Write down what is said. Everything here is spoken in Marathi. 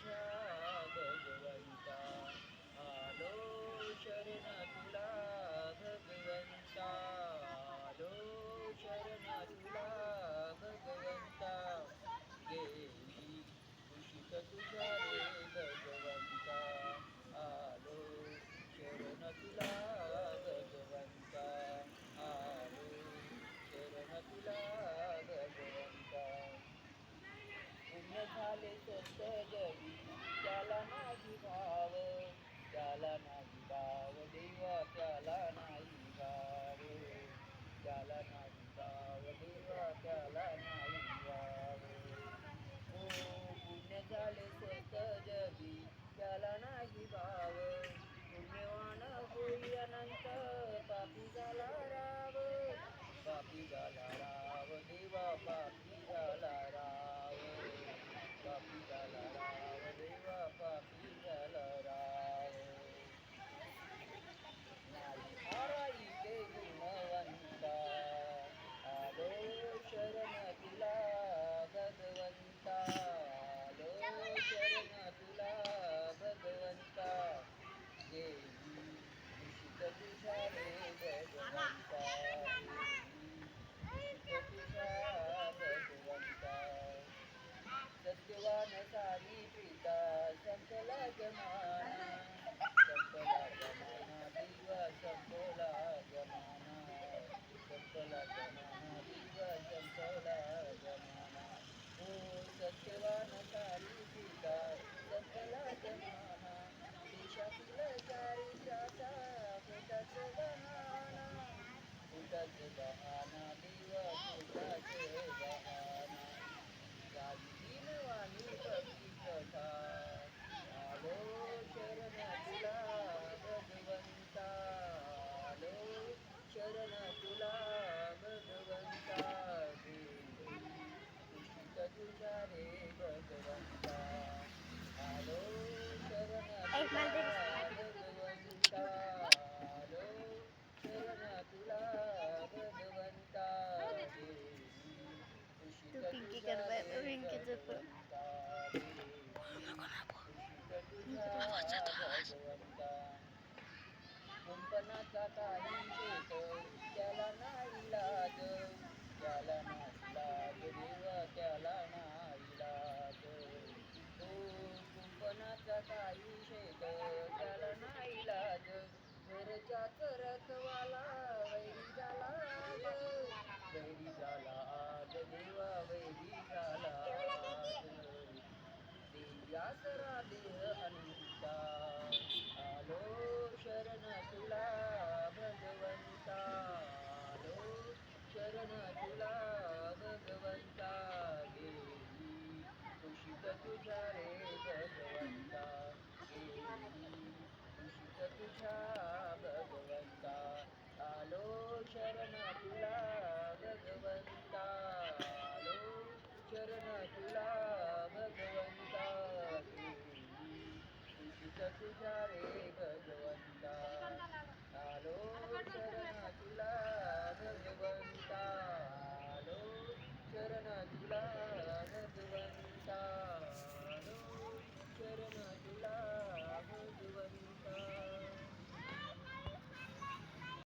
तुझ्या भगवंता, आलो शरण तुला भगवंता, आलो शरण तुला भगवंता, गेली कुशीत तुझ्या रे भगवंता, आलो शरण तुला भगवंता, आलो शरण तुला भगवंता. पुण्य झाले स्वस्त जगी त्याला नाही भाव, त्याला नाही भाव देवा, त्याला नाही भाव, त्याला नाही भाव देवा, त्याला नाही भाव. ओ पुण्य झाले स्वस्त जगी त्याला नाही भाव, पुण्यवान होई अनंत, पापी झाला राव, पापी झाला राव देवा, पापी झाला राव, पापी झाला राव देवा, पापी झाला राव. नाही हाराईचे गुणवंता, आलो शरण तुला भगवंता, आलो शरण तुला भगवंता, गेली कुशीत तुझ्या रे भगवंता, गेली कुशीत तुझ्या भगवंता. सत्यवान सारी प्रीता संपला जमाना, संपला जमाना देवा, संपला जमाना, संपला जमाना देवा, संपला जमाना. ओ सत्यवान सारी प्रीता संपला जमाना, देशातील चारित्र्याचा खोटाच बहाना, खोटाच बहाना देवा, खोटाच बहाना. झाली दीनवाणी भक्ती कथा, आलो शरण तुला भगवंता, आलो शरण तुला भगवंता, गेली कुशीत तुझ्या रे भगवंता, आलो शरण तुला भगवंता, आलो शरण तुला भगवंता, गेली कुशीत तू पिंकी तुझ्या कर बाय रे पिंकीचं पण भगवंता, गेली कुशीत तुझ्या भगवंता. कुंपणाचा काही शेत त्याला नाही लाज, त्याला नाही लाज देवा, त्याला नाही लाज. ओ कुंपणाचा काही शेत त्याला नाही लाज, घरच्याच रखवाला वैरी झाला आज, वैरी झाला आज देवा, वैरी झाला आज. देई आसरा देह अनंता, आलो शरण तुला भगवंता, आलो शरण तुला भगवंता, गेली कुशीत तुझ्या रे